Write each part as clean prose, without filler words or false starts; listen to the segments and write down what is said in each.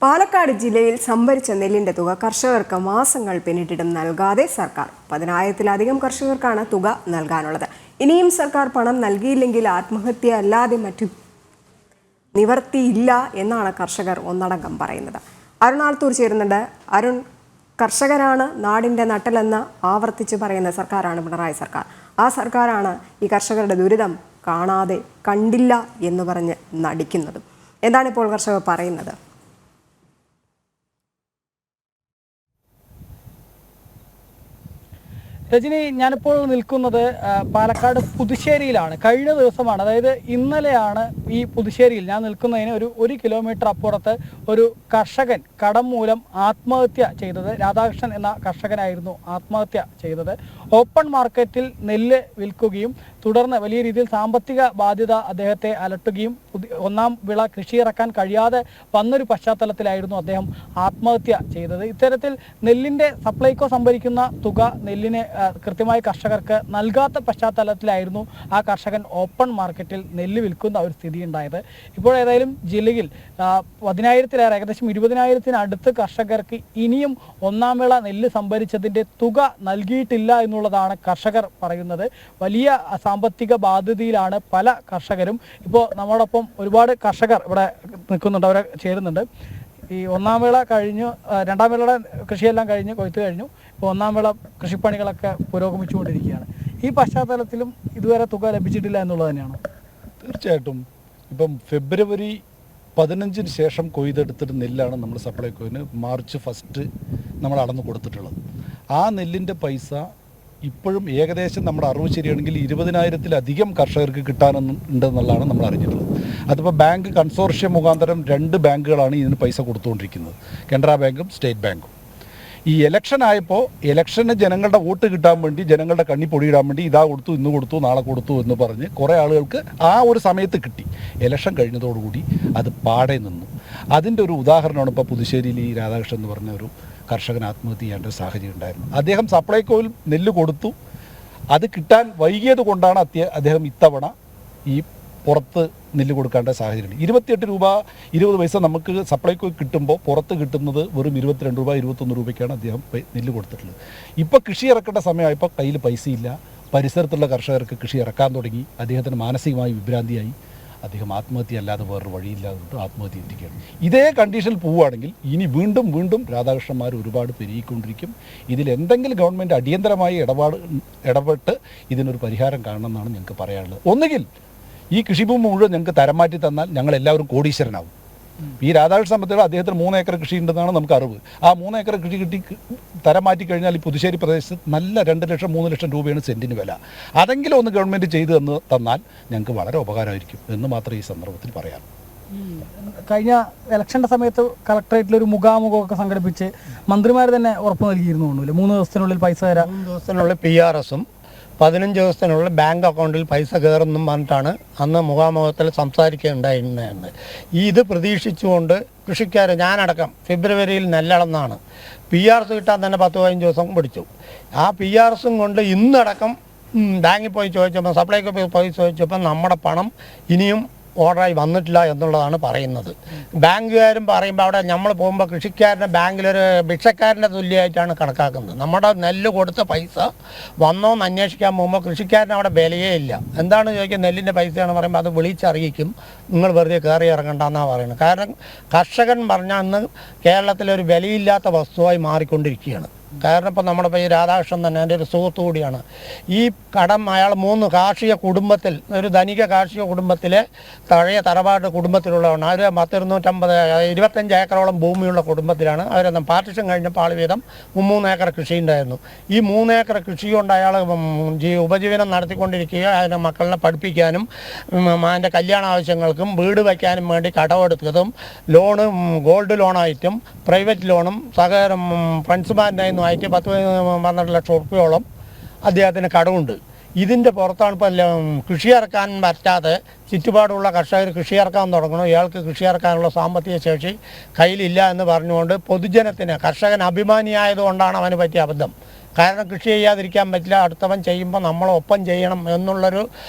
പാലക്കാട് ജില്ലയിൽ സംഭരിച്ച നെല്ലിന്റെ തുക കർഷകർക്ക് മാസങ്ങൾ പിന്നിട്ടിട്ടും നൽകാതെ സർക്കാർ. 10,000-ത്തിലധികം കർഷകർക്കാണ് തുക നൽകാനുള്ളത്. ഇനിയും സർക്കാർ പണം നൽകിയില്ലെങ്കിൽ ആത്മഹത്യ അല്ലാതെ മറ്റു നിവർത്തിയില്ല എന്നാണ് കർഷകർ ഒന്നടങ്കം പറയുന്നത്. അരുൺ ആലത്തൂർ ചേരുന്നുണ്ട്. അരുൺ, കർഷകരാണ് നാടിന്റെ നട്ടെല്ലെന്ന് ആവർത്തിച്ച് പറയുന്ന സർക്കാരാണ് പിണറായി സർക്കാർ. ആ സർക്കാരാണ് ഈ കർഷകരുടെ ദുരിതം കണ്ടില്ല എന്ന് പറഞ്ഞ് നടിക്കുന്നതും. എന്താണ് ഇപ്പോൾ കർഷകർ പറയുന്നത്? രജനി, ഞാനിപ്പോൾ നിൽക്കുന്നത് പാലക്കാട് പുതുശ്ശേരിയിലാണ്. കഴിഞ്ഞ ദിവസമാണ്, അതായത് ഇന്നലെയാണ് ഈ പുതുശ്ശേരിയിൽ ഞാൻ നിൽക്കുന്നതിന് ഒരു കിലോമീറ്റർ അപ്പുറത്ത് ഒരു കർഷകൻ കടം മൂലം ആത്മഹത്യ ചെയ്തത്. രാധാകൃഷ്ണൻ എന്ന കർഷകനായിരുന്നു ആത്മഹത്യ ചെയ്തത്. ഓപ്പൺ മാർക്കറ്റിൽ നെല്ല് വിൽക്കുകയും തുടർന്ന് വലിയ രീതിയിൽ സാമ്പത്തിക ബാധ്യത അദ്ദേഹത്തെ അലട്ടുകയും ഒന്നാം വിള കൃഷി ഇറക്കാൻ കഴിയാതെ വന്നൊരു പശ്ചാത്തലത്തിലായിരുന്നു അദ്ദേഹം ആത്മഹത്യ ചെയ്തത്. ഇത്തരത്തിൽ നെല്ലിൻ്റെ സപ്ലൈകോ സംഭരിക്കുന്ന തുക നെല്ലിന് കൃത്യമായി കർഷകർക്ക് നൽകാത്ത പശ്ചാത്തലത്തിലായിരുന്നു ആ കർഷകൻ ഓപ്പൺ മാർക്കറ്റിൽ നെല്ല് വിൽക്കുന്ന ഒരു സ്ഥിതി ഉണ്ടായത്. ഇപ്പോൾ ഏതായാലും ജില്ലയിൽ 10,000-ലേറെ, ഏകദേശം 20,000-ത്തിനടുത്ത് കർഷകർക്ക് ഇനിയും ഒന്നാം വിള നെല്ല് സംഭരിച്ചതിൻ്റെ തുക നൽകിയിട്ടില്ല എന്നുള്ളതാണ് കർഷകർ പറയുന്നത്. വലിയ സാമ്പത്തിക ബാധ്യതയിലാണ് പല കർഷകരും. ഇപ്പോൾ നമ്മോടൊപ്പം ഒരുപാട് കർഷകർ ഇവിടെ നിൽക്കുന്നുണ്ട്, അവരെ ചേരുന്നുണ്ട്. ഈ ഒന്നാം വിള കഴിഞ്ഞു, രണ്ടാം വിളയുടെ കൃഷിയെല്ലാം കഴിഞ്ഞ് കൊയ്ത്ത് കഴിഞ്ഞു. ഇപ്പോൾ ഒന്നാം വിള കൃഷിപ്പണികളൊക്കെ പുരോഗമിച്ചുകൊണ്ടിരിക്കുകയാണ്. ഈ പശ്ചാത്തലത്തിലും ഇതുവരെ തുക ലഭിച്ചിട്ടില്ല എന്നുള്ളത് തന്നെയാണ്. തീർച്ചയായിട്ടും ഇപ്പം ഫെബ്രുവരി 15 ശേഷം കൊയ്തെടുത്തിട്ട് നെല്ലാണ് നമ്മൾ സപ്ലൈകോയിന് മാർച്ച് 1 നമ്മൾ അളന്ന് കൊടുത്തിട്ടുള്ളത്. ആ നെല്ലിൻ്റെ പൈസ ഇപ്പോഴും ഏകദേശം നമ്മുടെ അറിവ് ശരിയാണെങ്കിൽ 20,000-ത്തിലധികം കർഷകർക്ക് കിട്ടാനുണ്ടെന്നുള്ളതാണ് നമ്മൾ അറിഞ്ഞിട്ടുള്ളത്. അതിപ്പോൾ ബാങ്ക് കൺസോർഷ്യം മുഖാന്തരം 2 ബാങ്കുകളാണ് ഇതിന് പൈസ കൊടുത്തുകൊണ്ടിരിക്കുന്നത്, കാനറ ബാങ്കും സ്റ്റേറ്റ് ബാങ്കും. ഈ ഇലക്ഷൻ ആയപ്പോൾ ഇലക്ഷന് ജനങ്ങളുടെ വോട്ട് കിട്ടാൻ വേണ്ടി, ജനങ്ങളുടെ കണ്ണി പൊടിയിടാൻ വേണ്ടി ഇതാ കൊടുത്തു, ഇന്ന് കൊടുത്തു, നാളെ കൊടുത്തു എന്ന് പറഞ്ഞ് കുറേ ആളുകൾക്ക് ആ ഒരു സമയത്ത് കിട്ടി. ഇലക്ഷൻ കഴിഞ്ഞതോടുകൂടി അത് പാടെ നിന്നു. അതിൻ്റെ ഒരു ഉദാഹരണമാണ് ഇപ്പോൾ പുതുശ്ശേരിയിൽ ഈ രാധാകൃഷ്ണൻ എന്ന് പറഞ്ഞ ഒരു കർഷകൻ ആത്മഹത്യ ചെയ്യേണ്ട ഒരു സാഹചര്യം ഉണ്ടായിരുന്നു. അദ്ദേഹം സപ്ലൈകോയിൽ നെല്ല് കൊടുത്തു, അത് കിട്ടാൻ വൈകിയത് കൊണ്ടാണ് അദ്ദേഹം ഇത്തവണ ഈ പുറത്ത് നെല്ല് കൊടുക്കേണ്ട സാഹചര്യം. 28 രൂപ 20 പൈസ നമുക്ക് സപ്ലൈകോ കിട്ടുമ്പോൾ പുറത്ത് കിട്ടുന്നത് വെറും 22 രൂപ 21 രൂപയ്ക്കാണ് അദ്ദേഹം നെല്ല് കൊടുത്തിട്ടുള്ളത്. ഇപ്പോൾ കൃഷി ഇറക്കേണ്ട സമയമായപ്പോൾ കയ്യിൽ പൈസയില്ല. പരിസരത്തുള്ള കർഷകർക്ക് കൃഷി ഇറക്കാൻ തുടങ്ങി. അദ്ദേഹത്തിന് മാനസികമായി വിഭ്രാന്തിയായി. അദ്ദേഹം ആത്മഹത്യ അല്ലാതെ വേറൊരു വഴിയില്ലാതെ ആത്മഹത്യ എത്തിക്കുകയാണ്. ഇതേ കണ്ടീഷനിൽ പോവുകയാണെങ്കിൽ ഇനി വീണ്ടും രാധാകൃഷ്ണന്മാർ ഒരുപാട് പെരുകിക്കൊണ്ടിരിക്കും. ഇതിൽ എന്തെങ്കിലും ഗവൺമെൻറ് അടിയന്തരമായി ഇടപെട്ട് ഇതിനൊരു പരിഹാരം കാണണമെന്നാണ് ഞങ്ങൾക്ക് പറയാനുള്ളത്. ഒന്നുകിൽ ഈ കൃഷിഭൂമി മുഴുവൻ ഞങ്ങൾക്ക് തരം മാറ്റി തന്നാൽ ഞങ്ങൾ എല്ലാവരും കോടീശ്വരനാവും. ഈ രാധാകൃഷ്ണ സംബന്ധിച്ച് അദ്ദേഹത്തിന് 3 ഏക്കർ കൃഷി ഉണ്ടെന്നാണ് നമുക്ക് അറിവ്. ആ 3 ഏക്കർ കൃഷി തരം മാറ്റി കഴിഞ്ഞാൽ ഈ പുതുശ്ശേരി പ്രദേശത്ത് നല്ല 2 ലക്ഷം 3 ലക്ഷം രൂപയാണ് സെൻറ്റിന് വില. അതെങ്കിലും ഒന്ന് ഗവൺമെൻറ് ചെയ്തു തന്നാൽ ഞങ്ങൾക്ക് വളരെ ഉപകാരമായിരിക്കും എന്ന് മാത്രമേ ഈ സന്ദർഭത്തിൽ പറയാം. കഴിഞ്ഞ ഇലക്ഷൻ്റെ സമയത്ത് കളക്ടറേറ്റിലൊരു മുഖാമുഖമൊക്കെ സംഘടിപ്പിച്ച് മന്ത്രിമാർ തന്നെ ഉറപ്പ് നൽകിയിരുന്നു. 3 ദിവസത്തിനുള്ളിൽ പൈസ തരാം, 3 ദിവസത്തിനുള്ളിൽ PRS-ഉം 15 ദിവസത്തിനുള്ളിൽ ബാങ്ക് അക്കൗണ്ടിൽ പൈസ കയറുന്നും പറഞ്ഞിട്ടാണ് അന്ന് മുഖാമുഖത്തിൽ സംസാരിക്കുകയുണ്ടായിരുന്നത്. ഇത് പ്രതീക്ഷിച്ചുകൊണ്ട് കൃഷിക്കാർ, ഞാനടക്കം ഫെബ്രുവരിയിൽ നെല്ലളന്നാണ്. PRS കിട്ടാൻ തന്നെ 10-15 ദിവസം പിടിച്ചു. ആ PRS-ഉം കൊണ്ട് ഇന്നടക്കം ബാങ്കിൽ പോയി ചോദിച്ചപ്പോൾ, സപ്ലൈകോ പോയി ചോദിച്ചപ്പോൾ നമ്മുടെ പണം ഇനിയും ഓർഡറായി വന്നിട്ടില്ല എന്നുള്ളതാണ് പറയുന്നത്. ബാങ്കുകാരും പറയുമ്പോൾ അവിടെ നമ്മൾ പോകുമ്പോൾ കൃഷിക്കാരനെ ബാങ്കിലൊരു ഭിക്ഷക്കാരൻ്റെ തുല്യമായിട്ടാണ് കണക്കാക്കുന്നത്. നമ്മുടെ നെല്ല് കൊടുത്ത പൈസ വന്നോന്ന് അന്വേഷിക്കാൻ പോകുമ്പോൾ കൃഷിക്കാരന് അവിടെ വിലയേ ഇല്ല. എന്താണ് ചോദിക്കുക, നെല്ലിൻ്റെ പൈസയാണ് പറയുമ്പോൾ അത് വിളിച്ചറിയിക്കും, നിങ്ങൾ വെറുതെ കയറി ഇറങ്ങണ്ടെന്നാണ് പറയുന്നത്. കാരണം കർഷകൻ പറഞ്ഞാൽ അന്ന് കേരളത്തിലൊരു വിലയില്ലാത്ത വസ്തുവായി മാറിക്കൊണ്ടിരിക്കുകയാണ്. കാരണം ഇപ്പം നമ്മുടെ ഈ രാധാകൃഷ്ണൻ തന്നെ എൻ്റെ ഒരു സുഹൃത്തു കൂടിയാണ്. ഈ കടം അയാൾ 3 കാർഷിക കുടുംബത്തിൽ, ഒരു ധനിക കാർഷിക കുടുംബത്തിലെ പഴയ തറവാട് കുടുംബത്തിലുള്ളതാണ്. അവർ 25 ഏക്കറോളം ഭൂമിയുള്ള കുടുംബത്തിലാണ്. അവരെന്താ പാർട്ടിഷൻ കഴിഞ്ഞപ്പോൾ ആൾ വീതം 3 ഏക്കർ കൃഷി ഉണ്ടായിരുന്നു. ഈ 3 ഏക്കർ കൃഷി കൊണ്ട് അയാൾ ഉപജീവനം നടത്തിക്കൊണ്ടിരിക്കുക. അതിനെ മക്കളെ പഠിപ്പിക്കാനും അതിൻ്റെ കല്യാണ ആവശ്യങ്ങൾക്കും വീട് വയ്ക്കാനും വേണ്ടി കടമെടുത്തതും ലോണും ഗോൾഡ് ലോണായിട്ടും പ്രൈവറ്റ് ലോണും സഹകരണം ഫ്രണ്ട്സുമാരുടെ ആയിട്ട് 10-12 ലക്ഷം റുപ്യോളം അദ്ദേഹത്തിന് കടമുണ്ട്. ഇതിൻ്റെ പുറത്താണ് ഇപ്പം കൃഷി ഇറക്കാൻ പറ്റാതെ ചുറ്റുപാടുള്ള കർഷകർ കൃഷി ഇറക്കാൻ തുടങ്ങണം. ഇയാൾക്ക് കൃഷി ഇറക്കാനുള്ള സാമ്പത്തിക ശേഷി കയ്യിലില്ല എന്ന് പറഞ്ഞുകൊണ്ട് പൊതുജനത്തിന്, കർഷകൻ അഭിമാനിയായതുകൊണ്ടാണ് അവന് പറ്റിയ അബദ്ധം. കാരണം കൃഷി ചെയ്യാതിരിക്കാൻ പറ്റില്ല, അടുത്തവൻ ചെയ്യുമ്പോൾ നമ്മളൊപ്പം ചെയ്യണം എന്നുള്ളൊരു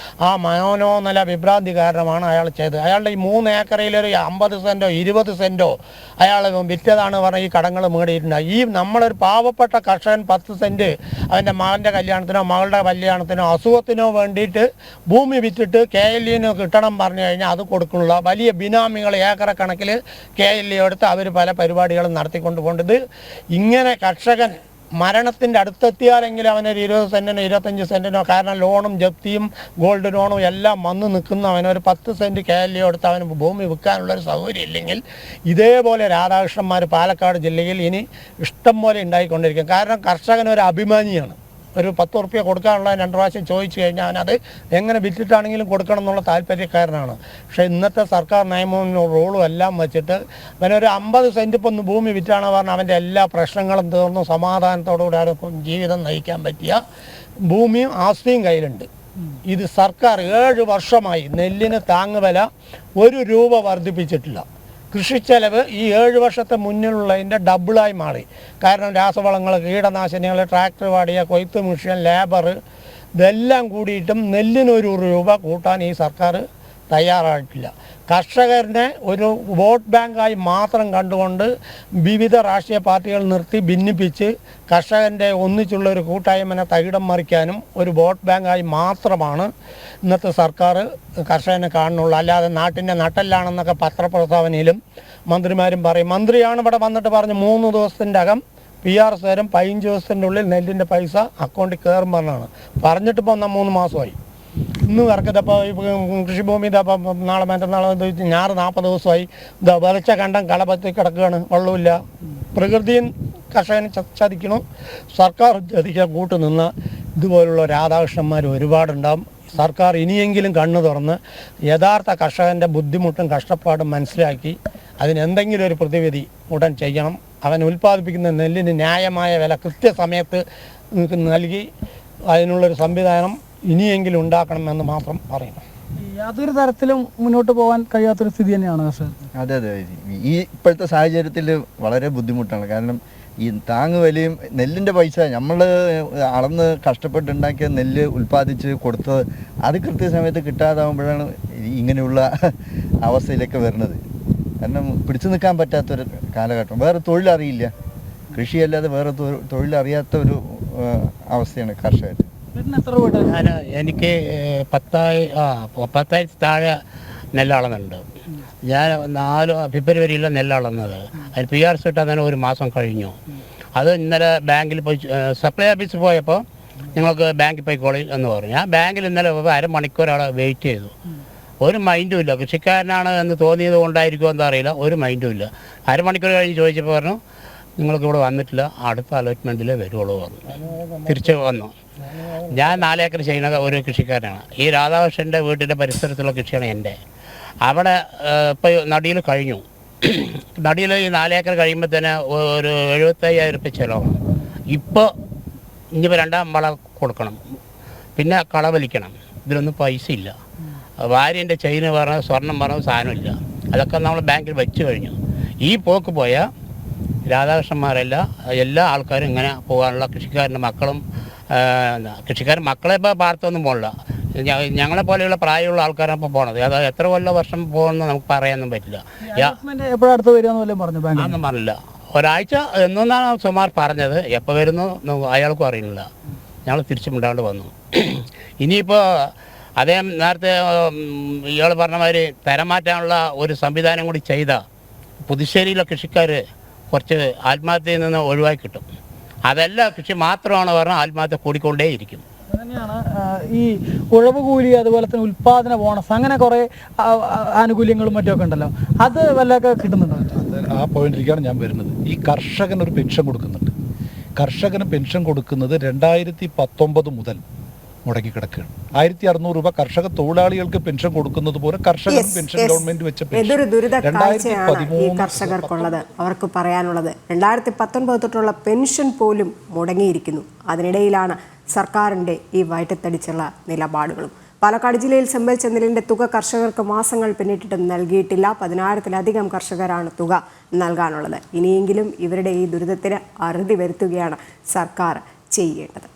ആ മനോനില വിഭ്രാന്തി കാരണമാണ് അയാൾ ചെയ്തത്. അയാളുടെ ഈ 3 ഏക്കറിലൊരു 50 സെൻറ്റോ 20 സെൻറ്റോ അയാൾ വിറ്റതാണ് പറഞ്ഞാൽ ഈ കടങ്ങൾ മേടിയിട്ടുണ്ട്. ഈ നമ്മളൊരു പാവപ്പെട്ട കർഷകൻ 10 സെൻറ്റ് അവൻ്റെ മകൻ്റെ കല്യാണത്തിനോ മകളുടെ കല്യാണത്തിനോ അസുഖത്തിനോ വേണ്ടിയിട്ട് ഭൂമി വിറ്റിട്ട് KLEന് കിട്ടണം പറഞ്ഞു കഴിഞ്ഞാൽ അത് കൊടുക്കുള്ള വലിയ ബിനാമികൾ ഏക്കറക്കണക്കിൽ KLE എടുത്ത് അവർ പല പരിപാടികളും നടത്തിക്കൊണ്ട് പോകേണ്ടത്. ഇങ്ങനെ കർഷകൻ മരണത്തിൻ്റെ അടുത്തെത്തിയാലെങ്കിലും അവനൊരു 20 സെൻറ്റിനോ 25 സെൻറ്റിനോ, കാരണം ലോണും ജപ്തിയും ഗോൾഡ് ലോണും എല്ലാം വന്ന് നിൽക്കുന്ന അവനൊരു 10 സെൻറ്റ് KLE എടുത്ത് അവന് ഭൂമി വിൽക്കാനുള്ളൊരു സൗകര്യം ഇല്ലെങ്കിൽ ഇതേപോലെ രാധാകൃഷ്ണന്മാർ പാലക്കാട് ജില്ലയിൽ ഇനി ഇഷ്ടം പോലെ ഉണ്ടായിക്കൊണ്ടിരിക്കും. കാരണം കർഷകനൊരു അഭിമാനിയാണ്. ഒരു 10 ഉറുപ്പ്യ കൊടുക്കാനുള്ള 2 പ്രാവശ്യം ചോദിച്ചു കഴിഞ്ഞാൽ അവനത് എങ്ങനെ വിറ്റിട്ടാണെങ്കിലും കൊടുക്കണം എന്നുള്ള താല്പര്യക്കാരനാണ്. പക്ഷേ ഇന്നത്തെ സർക്കാർ നിയമവും റൂളും എല്ലാം വെച്ചിട്ട് അവനൊരു 50 സെൻറ്റ് ഇപ്പം ഒന്ന് ഭൂമി വിറ്റാണ് പറഞ്ഞാൽ അവൻ്റെ എല്ലാ പ്രശ്നങ്ങളും തീർന്നു സമാധാനത്തോടുകൂടി ജീവിതം നയിക്കാൻ പറ്റിയ ഭൂമിയും ആസ്തിയും കയ്യിലുണ്ട്. ഇത് സർക്കാർ 7 വർഷമായി നെല്ലിന് താങ്ങുവില 1 രൂപ വർദ്ധിപ്പിച്ചിട്ടില്ല. കൃഷിച്ചെലവ് ഈ 7 വർഷത്തെ മുന്നിലുള്ളതിൻ്റെ ഡബിളായി മാറി. കാരണം രാസവളങ്ങൾ, കീടനാശിനികൾ, ട്രാക്ടർ വാടിയ, കൊയ്ത്ത് മെഷീൻ, ലേബർ ഇതെല്ലാം കൂടിയിട്ടും നെല്ലിന് 1 രൂപ കൂട്ടാൻ ഈ സർക്കാർ തയ്യാറായിട്ടില്ല. കർഷകരനെ ഒരു വോട്ട് ബാങ്കായി മാത്രം കണ്ടുകൊണ്ട് വിവിധ രാഷ്ട്രീയ പാർട്ടികൾ നിർത്തി ഭിന്നിപ്പിച്ച് കർഷകൻ്റെ ഒന്നിച്ചുള്ള ഒരു കൂട്ടായ്മനെ തകിടം മറിക്കാനും ഒരു വോട്ട് ബാങ്കായി മാത്രമാണ് ഇന്നത്തെ സർക്കാർ കർഷകനെ കാണുന്നുള്ളൂ. അല്ലാതെ നാട്ടിൻ്റെ നട്ടെല്ലാണെന്നൊക്കെ പത്രപ്രസ്താവനയിലും മന്ത്രിമാരും പറയും. മന്ത്രിയാണ് ഇവിടെ വന്നിട്ട് പറഞ്ഞ് 3 ദിവസത്തിൻ്റെ അകം PRS തരും, 15 ദിവസത്തിൻ്റെ ഉള്ളിൽ നെല്ലിൻ്റെ പൈസ അക്കൗണ്ടിൽ കയറും പറഞ്ഞാണ് പറഞ്ഞിട്ടിപ്പോൾ 3 മാസമായി. ഇന്ന് ഇറക്കത്തപ്പോൾ കൃഷിഭൂമി ഇതപ്പം നാളെ മറ്റന്നാളെ ഞാറ് 40 ദിവസമായി ഇതാ വിതച്ച കണ്ടം കളപത്തി കിടക്കുകയാണ്, വെള്ളമില്ല. പ്രകൃതിയും കർഷകനെ ചതിക്കണം, സർക്കാർ ചതിക്കാൻ കൂട്ടുനിന്ന ഇതുപോലുള്ള രാധാകൃഷ്ണന്മാർ ഒരുപാടുണ്ടാകും. സർക്കാർ ഇനിയെങ്കിലും കണ്ണു തുറന്ന് യഥാർത്ഥ കർഷകൻ്റെ ബുദ്ധിമുട്ടും കഷ്ടപ്പാടും മനസ്സിലാക്കി അതിനെന്തെങ്കിലും ഒരു പ്രതിവിധി ഉടൻ ചെയ്യണം. അവൻ ഉൽപ്പാദിപ്പിക്കുന്ന നെല്ലിന് ന്യായമായ വില കൃത്യസമയത്ത് നൽകി അതിനുള്ളൊരു സംവിധാനം ഇനിയെങ്കിലും ഉണ്ടാക്കണമെന്ന് മാത്രം പറയുന്നു. യാതൊരു തരത്തിലും മുന്നോട്ട് പോകാൻ കഴിയാത്തൊരു സ്ഥിതി തന്നെയാണ് കർഷകർക്ക്. അതെ അതെ, ഈ ഇപ്പോഴത്തെ സാഹചര്യത്തിൽ വളരെ ബുദ്ധിമുട്ടാണ്. കാരണം ഈ താങ്ങുവിലയും നെല്ലിൻ്റെ പൈസ നമ്മൾ അളന്ന് കഷ്ടപ്പെട്ടുണ്ടാക്കിയ നെല്ല് ഉൽപ്പാദിച്ച് കൊടുത്തത് അത് കൃത്യസമയത്ത് കിട്ടാതാവുമ്പോഴാണ് ഇങ്ങനെയുള്ള അവസ്ഥയിലേക്ക് വരുന്നത്. കാരണം പിടിച്ചു നിൽക്കാൻ പറ്റാത്തൊരു കാലഘട്ടം. വേറെ തൊഴിലറിയില്ല, കൃഷിയല്ലാതെ വേറെ തൊഴിലറിയാത്ത ഒരു അവസ്ഥയാണ് കർഷകർ. എനിക്ക് 10,000 താഴെ നെല്ലളന്നുണ്ട്. ഞാൻ 4 ഫെബ്രുവരിയിലാണ് നെല്ലളന്നത്. അതിന് PRS കിട്ടാൻ തന്നെ 1 മാസം കഴിഞ്ഞു. അത് ഇന്നലെ ബാങ്കിൽ പോയി സപ്ലൈ ഓഫീസിൽ പോയപ്പോൾ നിങ്ങൾക്ക് ബാങ്കിൽ പോയിക്കോളി എന്ന് പറഞ്ഞു. ഞാൻ ബാങ്കിൽ ഇന്നലെ 1/2 മണിക്കൂർ അവിടെ വെയിറ്റ് ചെയ്തു. ഒരു മൈൻഡും ഇല്ല. കൃഷിക്കാരനാണ് എന്ന് തോന്നിയത് കൊണ്ടായിരിക്കുമോ എന്താ അറിയില്ല, ഒരു മൈൻഡും ഇല്ല. 1/2 മണിക്കൂർ കഴിഞ്ഞ് ചോദിച്ചപ്പോൾ പറഞ്ഞു നിങ്ങൾക്ക് ഇവിടെ വന്നിട്ടില്ല, അടുത്ത അലോട്ട്മെൻറ്റിലേ വരുള്ളൂ പറഞ്ഞു. തിരിച്ച് വന്നു. ഞാൻ 4 ഏക്കർ ചെയ്യുന്ന ഒരു കൃഷിക്കാരനാണ്. ഈ രാധാകൃഷ്ണൻ്റെ വീട്ടിൻ്റെ പരിസരത്തുള്ള കൃഷിയാണ് എൻ്റെ. അവിടെ ഇപ്പോൾ നടിയിൽ കഴിഞ്ഞു. നടിയിൽ ഈ 4 ഏക്കർ കഴിയുമ്പോൾ തന്നെ ഒരു 75,000 രൂപ ചിലവാണ്. ഇപ്പോൾ ഇനിയിപ്പോൾ 2ാം വളം കൊടുക്കണം, പിന്നെ കളവലിക്കണം. ഇതിലൊന്നും പൈസ ഇല്ല. ഭാര്യൻ്റെ ചെയിന് പറഞ്ഞ സ്വർണം പറഞ്ഞ സാധനമില്ല. അതൊക്കെ നമ്മൾ ബാങ്കിൽ വെച്ച് കഴിഞ്ഞു. ഈ പോക്ക് പോയാൽ രാധാകൃഷ്ണന്മാരെല്ലാം എല്ലാ ആൾക്കാരും ഇങ്ങനെ പോകാനുള്ള കൃഷിക്കാരൻ്റെ മക്കളും കൃഷിക്കാരൻ മക്കളെ ഇപ്പോൾ പാർത്തൊന്നും പോകില്ല. ഞങ്ങളെ പോലെയുള്ള പ്രായമുള്ള ആൾക്കാരാണ് ഇപ്പോൾ പോണത്. അത് എത്ര വർഷം പോകുമെന്ന് നമുക്ക് പറയാനൊന്നും പറ്റില്ല. എപ്പോഴടുത്ത് വരുമെന്ന് പറഞ്ഞു അതൊന്നും പറഞ്ഞില്ല. ഒരാഴ്ച എന്നൊന്നാണ് സുമാർ പറഞ്ഞത്. എപ്പോൾ വരുന്നു അയാൾക്കും അറിയില്ല. ഞങ്ങൾ തിരിച്ചുമിണ്ടാണ്ട് വന്നു. ഇനിയിപ്പോൾ അദ്ദേഹം നേരത്തെ ഇയാൾ പറഞ്ഞ മാതിരി തരം മാറ്റാനുള്ള ഒരു സംവിധാനം കൂടി ചെയ്താൽ പുതുശ്ശേരിയിലെ കൃഷിക്കാർ കുറച്ച് ആത്മഹത്യയിൽ നിന്ന് ഒഴിവാക്കി കിട്ടും. അതല്ല കൃഷി മാത്രമാണ് പറഞ്ഞാൽ ആത്മഹത്യ കൂടിക്കൊണ്ടേയിരിക്കും. തന്നെയാണ് ഈ ഉഴവ് കൂലി, അതുപോലെ തന്നെ ഉൽപാദന ബോണസ്, അങ്ങനെ കുറേ ആനുകൂല്യങ്ങളും മറ്റുമൊക്കെ ഉണ്ടല്ലോ. അത് വല്ലതൊക്കെ കിട്ടുന്നുണ്ടോ? ആ പോയിന്റിലേക്കാണ് ഞാൻ വരുന്നത്. ഈ കർഷകന് ഒരു പെൻഷൻ കൊടുക്കുന്നുണ്ട്. കർഷകന് പെൻഷൻ കൊടുക്കുന്നത് 2019 മുതൽ മുടങ്ങിക്കിടക്കുകയാണ്. 1,600 രൂപ കർഷക തൊഴിലാളികൾക്ക് പെൻഷൻ കൊടുക്കുന്നത് പോലെ കർഷകനും പെൻഷൻ ഗവൺമെന്റ് വെച്ച ഏതൊരു ദുരിത കാഴ്ചയാണ് ഈ കർഷകർക്കുള്ളത്. അവർക്ക് പറയാനുള്ളത് 2019 തൊട്ടുള്ള പെൻഷൻ പോലും മുടങ്ങിയിരിക്കുന്നു. അതിനിടയിലാണ് സർക്കാരിൻ്റെ ഈ വയറ്റത്തടിച്ചുള്ള നിലപാടുകളും. പാലക്കാട് ജില്ലയിൽ സംഭരിച്ച നെല്ലിന്റെ തുക കർഷകർക്ക് മാസങ്ങൾ പിന്നിട്ടിട്ടും നൽകിയിട്ടില്ല. 10,000-ലധികം കർഷകരാണ് തുക നൽകാനുള്ളത്. ഇനിയെങ്കിലും ഇവരുടെ ഈ ദുരിതത്തിന് അറുതി വരുത്തുകയാണ് സർക്കാർ ചെയ്യേണ്ടത്.